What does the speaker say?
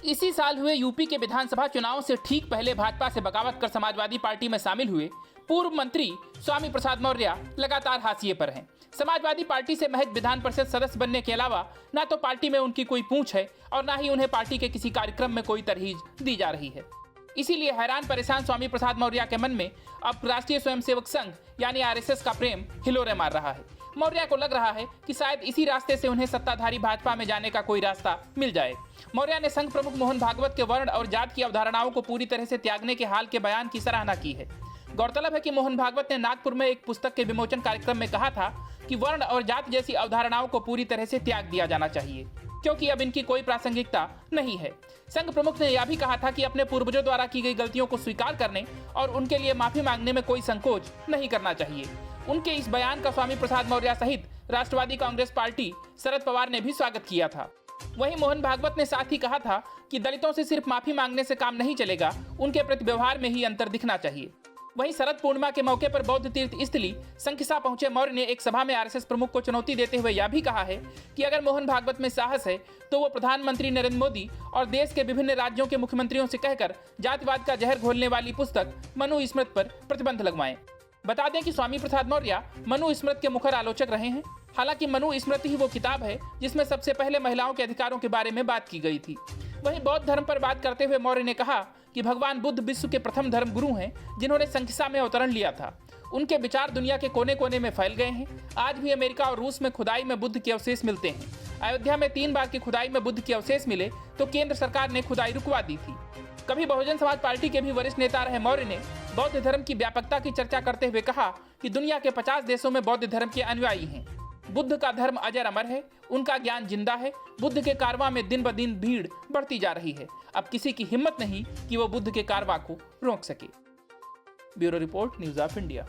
इसी साल हुए यूपी के विधानसभा चुनाव से ठीक पहले भाजपा से बगावत कर समाजवादी पार्टी में शामिल हुए पूर्व मंत्री स्वामी प्रसाद मौर्य लगातार हाशिए पर हैं। समाजवादी पार्टी से महज विधान परिषद सदस्य बनने के अलावा न तो पार्टी में उनकी कोई पूंछ है और न ही उन्हें पार्टी के किसी कार्यक्रम में कोई तरहीज दी जा रही है। इसीलिए हैरान परेशान स्वामी प्रसाद मौर्य के मन में अब राष्ट्रीय स्वयंसेवक संघ यानी आरएसएस का प्रेम हिलोरे मार रहा है। मौर्य को लग रहा है कि शायद इसी रास्ते से उन्हें सत्ताधारी भाजपा में जाने का कोई रास्ता मिल जाए। मौर्य ने संघ प्रमुख मोहन भागवत के वर्ण और जात की अवधारणाओं को पूरी तरह से त्यागने के हाल के बयान की सराहना की है। गौरतलब है कि मोहन भागवत ने नागपुर में एक पुस्तक के विमोचन कार्यक्रम में कहा था कि वर्ण और जात जैसी अवधारणाओं को पूरी तरह से त्याग दिया जाना चाहिए, क्योंकि अब इनकी कोई प्रासंगिकता नहीं है। संघ प्रमुख ने यह भी कहा था कि अपने पूर्वजों द्वारा की गई गलतियों को स्वीकार करने और उनके लिए माफी मांगने में कोई संकोच नहीं करना चाहिए। उनके इस बयान का स्वामी प्रसाद मौर्य सहित राष्ट्रवादी कांग्रेस पार्टी शरद पवार ने भी स्वागत किया था। वहीं मोहन भागवत ने साथ ही कहा था कि दलितों से सिर्फ माफी मांगने से काम नहीं चलेगा, उनके प्रति व्यवहार में ही अंतर दिखना चाहिए। वहीं शरद पूर्णिमा के मौके पर बौद्ध तीर्थ स्थली शंखिसा पहुंचे मौर्य ने एक सभा में आरएसएस प्रमुख को चुनौती देते हुए यह भी कहा है कि अगर मोहन भागवत में साहस है तो वो प्रधानमंत्री नरेंद्र मोदी और देश के विभिन्न राज्यों के मुख्यमंत्रियों से कहकर जातिवाद का जहर घोलने वाली पुस्तक मनुस्मृति पर प्रतिबंध लगवाएं। बता दें कि स्वामी प्रसाद मौर्य मनुस्मृति के मुखर आलोचक रहे हैं। हालांकि मनुस्मृति ही वो किताब है जिसमें सबसे पहले महिलाओं के अधिकारों के बारे में बात की गई थी। वहीं बौद्ध धर्म पर बात करते हुए मौर्य ने कहा कि भगवान बुद्ध विश्व के प्रथम धर्म गुरु हैं जिन्होंने शंखिसा में अवतरण लिया था। उनके विचार दुनिया के कोने कोने में फैल गए हैं। आज भी अमेरिका और रूस में खुदाई में बुद्ध के अवशेष मिलते हैं। अयोध्या में 3 बार की खुदाई में बुद्ध के अवशेष मिले तो केंद्र सरकार ने खुदाई रुकवा दी थी। कभी बहुजन समाज पार्टी के भी वरिष्ठ नेता रहे मौर्य ने बौद्ध धर्म की व्यापकता की चर्चा करते हुए कहा कि दुनिया के 50 देशों में बौद्ध धर्म के अनुयायी हैं। बुद्ध का धर्म अजर अमर है, उनका ज्ञान जिंदा है। बुद्ध के कारवां में दिन ब दिन भीड़ बढ़ती जा रही है। अब किसी की हिम्मत नहीं कि वो बुद्ध के कारवां को रोक सके। Bureau report, news of India.